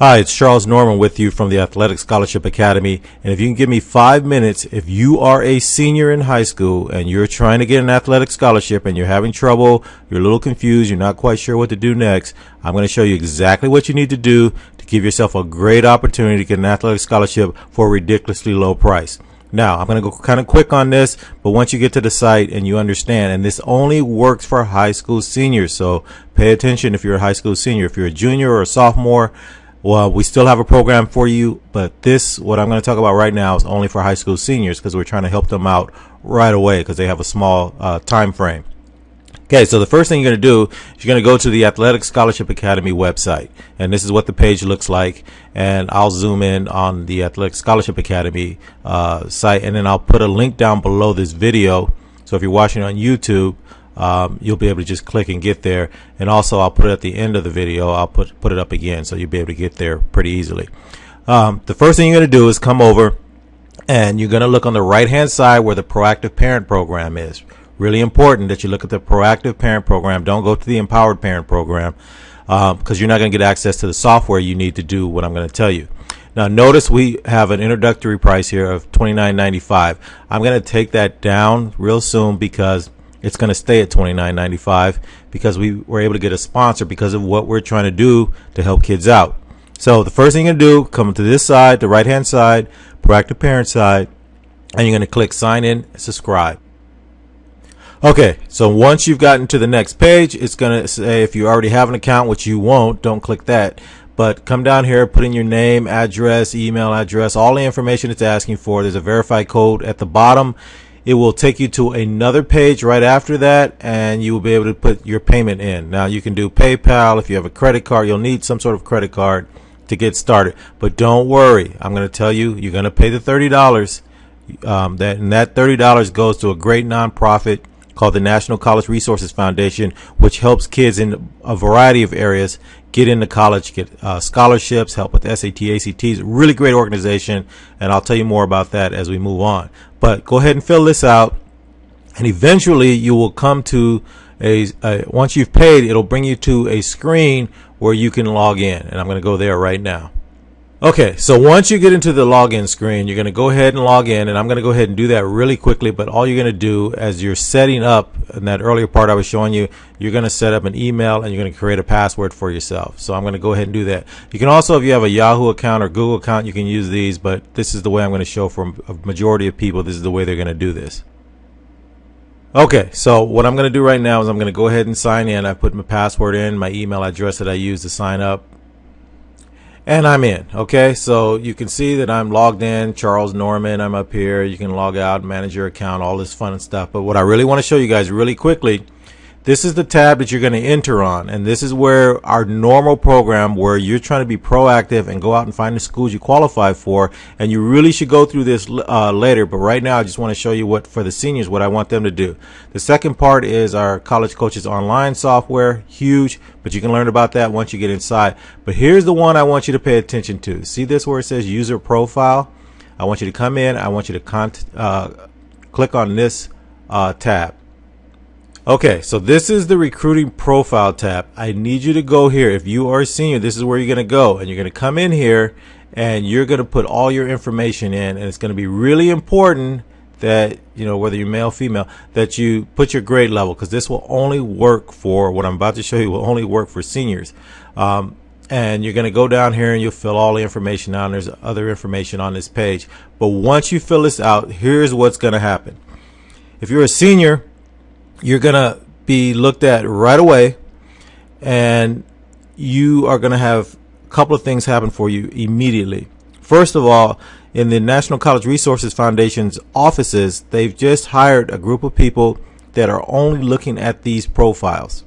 Hi, it's Charles Norman with you from the Athletic Scholarship Academy. And if you can give me 5 minutes, if you are a senior in high school and you're trying to get an athletic scholarship and you're having trouble, you're a little confused, you're not quite sure what to do next, I'm going to show you exactly what you need to do to give yourself a great opportunity to get an athletic scholarship for a ridiculously low price. Now, I'm going to go kind of quick on this, but once you get to the site and you understand, and this only works for high school seniors, so pay attention if you're a high school senior. If you're a junior or a sophomore, well, we still have a program for you, but what I'm going to talk about right now is only for high school seniors because we're trying to help them out right away because they have a small time frame. Okay, so the first thing you're going to do is you're going to go to the Athletic Scholarship Academy website, and this is what the page looks like. And I'll zoom in on the Athletic Scholarship Academy site, and then I'll put a link down below this video. So if you're watching on YouTube, you'll be able to just click and get there. And also I'll put it at the end of the video. I'll put it up again so you'll be able to get there pretty easily. The first thing you're going to do is come over and you're going to look on the right hand side where the Proactive Parent Program is. Really important that you look at the Proactive Parent Program. Don't go to the Empowered Parent Program because you're not going to get access to the software you need to do what I'm going to tell you. Now notice we have an introductory price here of $29.95. I'm going to take that down real soon because it's going to stay at $29.95 because we were able to get a sponsor because of what we're trying to do to help kids out. So the first thing you're going to do, come to this side, the right hand side, Proactive Parent side, and you're going to click sign in and subscribe. Okay, so once you've gotten to the next page, it's going to say if you already have an account, which you won't, don't click that. But come down here, put in your name, address, email address, all the information it's asking for. There's a verify code at the bottom. It will take you to another page right after that, and you will be able to put your payment in. Now, you can do PayPal. If you have a credit card, you'll need some sort of credit card to get started. But don't worry. I'm going to tell you, you're going to pay the $30. That $30 goes to a great nonprofit called the National College Resources Foundation, which helps kids in a variety of areas get into college, get scholarships, help with SAT, ACTs. Really great organization, and I'll tell you more about that as we move on. But go ahead and fill this out, and eventually you will come to once you've paid, it'll bring you to a screen where you can log in, and I'm going to go there right now. Okay, so once you get into the login screen, you're going to go ahead and log in, and I'm going to go ahead and do that really quickly. But all you're going to do as you're setting up, in that earlier part I was showing you, you're going to set up an email and you're going to create a password for yourself. So I'm going to go ahead and do that. You can also, if you have a Yahoo account or Google account, you can use these, but this is the way I'm going to show for a majority of people. This is the way they're going to do this. Okay, so what I'm going to do right now is I'm going to go ahead and sign in. I put my password in, my email address that I use to sign up. And I'm in. Okay, so you can see that I'm logged in, Charles Norman. I'm up here. You can log out, manage your account, all this fun stuff. But what I really want to show you guys really quickly, this is the tab that you're going to enter on. And this is where our normal program where you're trying to be proactive and go out and find the schools you qualify for. And you really should go through this later. But right now, I just want to show you what, for the seniors, what I want them to do. The second part is our College Coaches Online software. Huge, but you can learn about that once you get inside. But here's the one I want you to pay attention to. See this where it says User Profile? I want you to come in. I want you to click on this tab. Okay, so this is the Recruiting Profile tab. I need you to go here. If you are a senior, this is where you're going to go. And you're going to come in here and you're going to put all your information in. And it's going to be really important that, you know, whether you're male or female, that you put your grade level, because this will only work for, what I'm about to show you will only work for seniors. And you're going to go down here and you'll fill all the information out. And there's other information on this page. But once you fill this out, here's what's going to happen. If you're a senior, you're going to be looked at right away, and you are going to have a couple of things happen for you immediately. First of all, in the National College Resources Foundation's offices, they've just hired a group of people that are only looking at these profiles.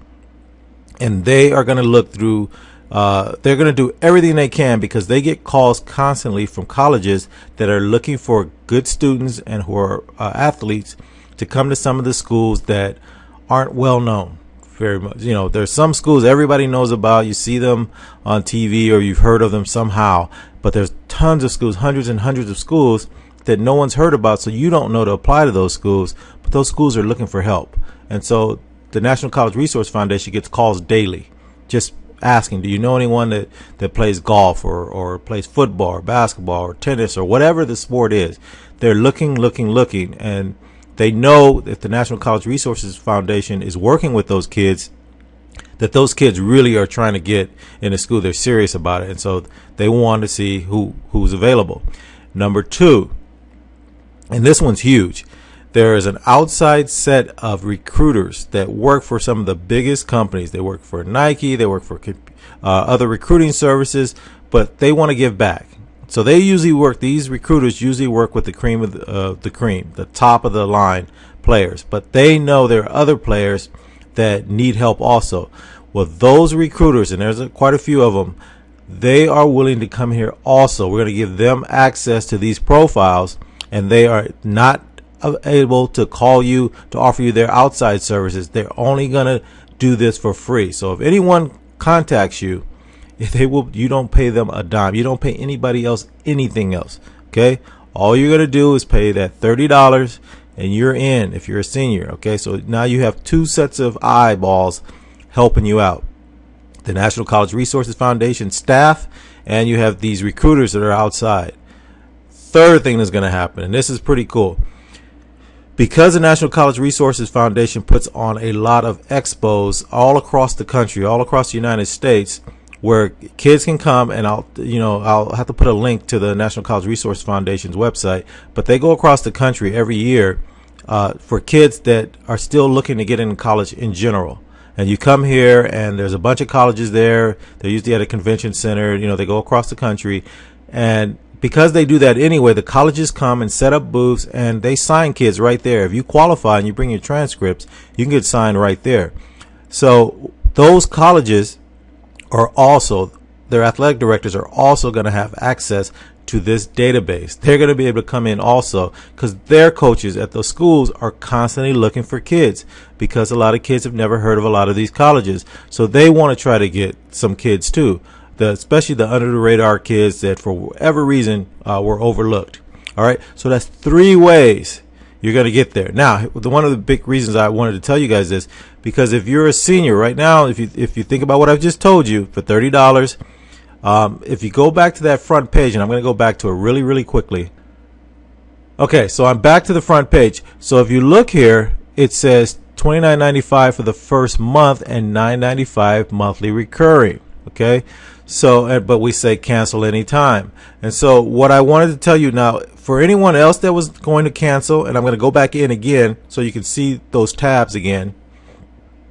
And they are going to look through, they're going to do everything they can because they get calls constantly from colleges that are looking for good students and who are athletes to come to some of the schools that aren't well known very much. You know, there's some schools everybody knows about. You see them on TV or you've heard of them somehow, but there's tons of schools, hundreds and hundreds of schools that no one's heard about, so you don't know to apply to those schools, but those schools are looking for help. And so the National College Resource Foundation gets calls daily, just asking, do you know anyone that plays golf or plays football or basketball or tennis or whatever the sport is? They're looking, and they know that the National College Resources Foundation is working with those kids, that those kids really are trying to get into school. They're serious about it, and so they want to see who's available. Number two, and this one's huge, there is an outside set of recruiters that work for some of the biggest companies. They work for Nike, they work for other recruiting services, but they want to give back. So these recruiters usually work with the cream of the cream, the top of the line players, but they know there are other players that need help also. Well, those recruiters, and there's quite a few of them, they are willing to come here also. We're going to give them access to these profiles, and they are not able to call you to offer you their outside services. They're only going to do this for free. So if anyone contacts you, you don't pay them a dime. You don't pay anybody else anything else. Okay? All you're going to do is pay that $30 and you're in if you're a senior. Okay? So now you have two sets of eyeballs helping you out. The National College Resources Foundation staff, and you have these recruiters that are outside. Third thing that's going to happen, and this is pretty cool. Because the National College Resources Foundation puts on a lot of expos all across the country, all across the United States, where kids can come, and I'll have to put a link to the National College Resource Foundation's website, but they go across the country every year for kids that are still looking to get into college in general. And you come here, and there's a bunch of colleges there. They're usually at a convention center. They go across the country, and because they do that anyway, the colleges come and set up booths, and they sign kids right there. If you qualify and you bring your transcripts, you can get signed right there. So those colleges are also, their athletic directors are also going to have access to this database. They're going to be able to come in also, because their coaches at those schools are constantly looking for kids, because a lot of kids have never heard of a lot of these colleges. So they want to try to get some kids too, especially the under the radar kids that for whatever reason were overlooked. All right, so that's three ways you're going to get there. Now, one of the big reasons I wanted to tell you guys this, because if you're a senior right now, if you think about what I've just told you, for $30, if you go back to that front page, and I'm going to go back to it really quickly. Okay, so I'm back to the front page. So if you look here, it says $29.95 for the first month and $9.95 monthly recurring. Okay, so but we say cancel anytime. And so what I wanted to tell you now, for anyone else that was going to cancel, and I'm going to go back in again so you can see those tabs again.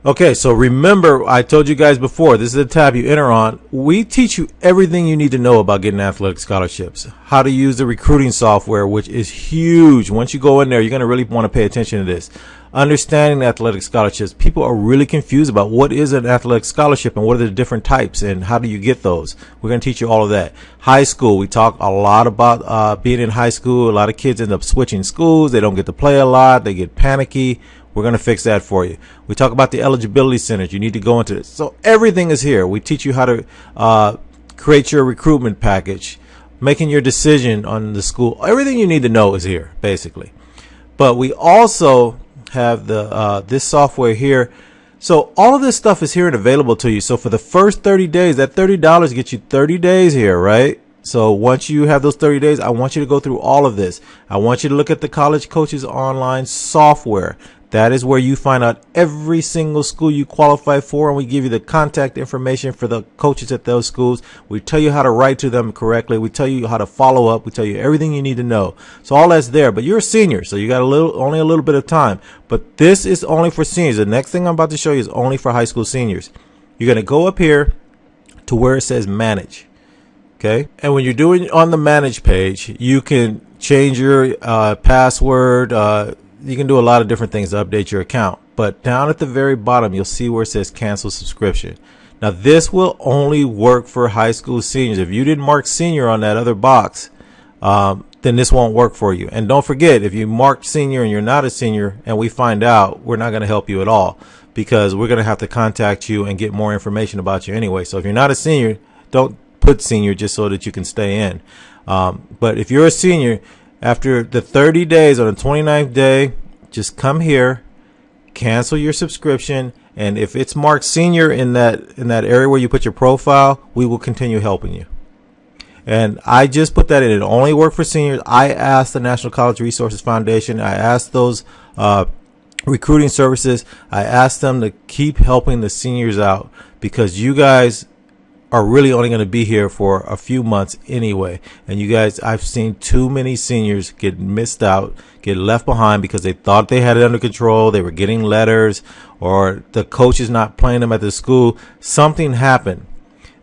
Okay, so remember, I told you guys before, this is the tab you enter on. We teach you everything you need to know about getting athletic scholarships, how to use the recruiting software, which is huge. Once you go in there, you're going to really want to pay attention to this. Understanding athletic scholarships. People are really confused about what is an athletic scholarship and what are the different types and how do you get those. We're going to teach you all of that. High school, we talk a lot about being in high school. A lot of kids end up switching schools. They don't get to play a lot. They get panicky. We're going to fix that for you. We talk about the eligibility centers. You need to go into this. So everything is here. We teach you how to create your recruitment package, making your decision on the school. Everything you need to know is here, basically. But we also have the this software here. So all of this stuff is here and available to you. So for the first 30 days, that $30 gets you 30 days here, right? So once you have those 30 days, I want you to go through all of this. I want you to look at the College Coaches Online software. That is where you find out every single school you qualify for, and we give you the contact information for the coaches at those schools. We tell you how to write to them correctly. We tell you how to follow up. We tell you everything you need to know. So all that's there, but you're a senior, so you got only a little bit of time. But this is only for seniors. The next thing I'm about to show you is only for high school seniors. You're going to go up here to where it says manage. Okay. And when you're doing on the manage page, you can change your password, you can do a lot of different things to update your account. But down at the very bottom, you'll see where it says cancel subscription. Now, this will only work for high school seniors. If you didn't mark senior on that other box, then this won't work for you. And don't forget, if you mark senior and you're not a senior and we find out, we're not going to help you at all, because we're going to have to contact you and get more information about you anyway. So if you're not a senior, don't put senior just so that you can stay in. But if you're a senior, after the 30 days, on the 29th day, just come here, cancel your subscription, And if it's marked senior in that area where you put your profile, we will continue helping you. And I just put that in. It only worked for seniors. I asked the National College Resources Foundation, I asked those recruiting services, I asked them to keep helping the seniors out, because you guys are really only going to be here for a few months anyway. And you guys, I've seen too many seniors get missed out, get left behind because they thought they had it under control. They were getting letters, or the coach is not playing them at the school. Something happened.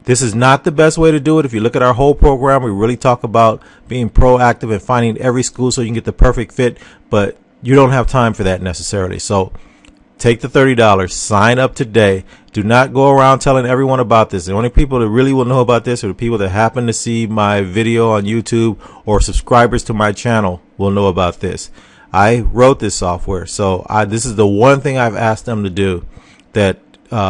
This is not the best way to do it. If you look at our whole program, we really talk about being proactive and finding every school so you can get the perfect fit, but you don't have time for that necessarily. So take the $30, sign up today. Do not go around telling everyone about this. The only people that really will know about this are the people that happen to see my video on YouTube, or subscribers to my channel will know about this. I wrote this software, so this is the one thing I've asked them to do that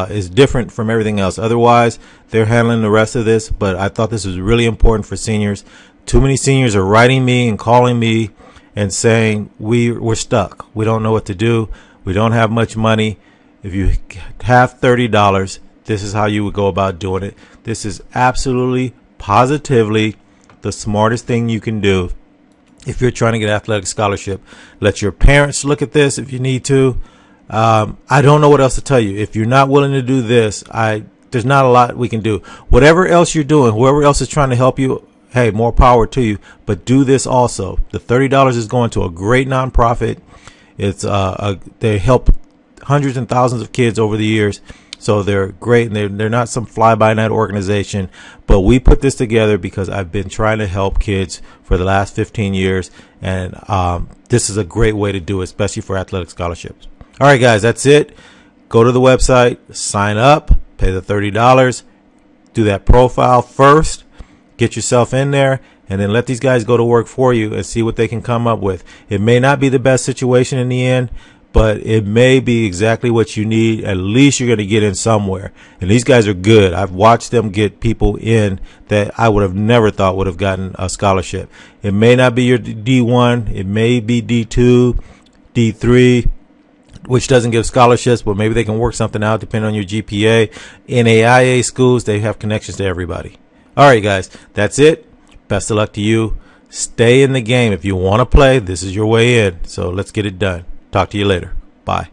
is different from everything else. Otherwise, they're handling the rest of this, but I thought this was really important for seniors. Too many seniors are writing me and calling me and saying, we're stuck. We don't know what to do. We don't have much money. If you have $30, this is how you would go about doing it. This is absolutely, positively the smartest thing you can do if you're trying to get an athletic scholarship. Let your parents look at this if you need to. I don't know what else to tell you. If you're not willing to do this, there's not a lot we can do. Whatever else you're doing, whoever else is trying to help you, hey, more power to you. But do this also. The $30 is going to a great nonprofit. It's they help hundreds and thousands of kids over the years, so they're great, and they're not some fly-by-night organization. But we put this together because I've been trying to help kids for the last 15 years, and this is a great way to do it, especially for athletic scholarships. All right, guys, that's it. Go to the website, sign up, pay the $30, do that profile first, get yourself in there, and then let these guys go to work for you and see what they can come up with. It may not be the best situation in the end, but it may be exactly what you need. At least you're going to get in somewhere. And these guys are good. I've watched them get people in that I would have never thought would have gotten a scholarship. It may not be your D1. It may be D2, D3, which doesn't give scholarships, but maybe they can work something out depending on your GPA. NAIA schools, they have connections to everybody. All right, guys, that's it. Best of luck to you. Stay in the game. If you want to play, this is your way in. So let's get it done. Talk to you later. Bye.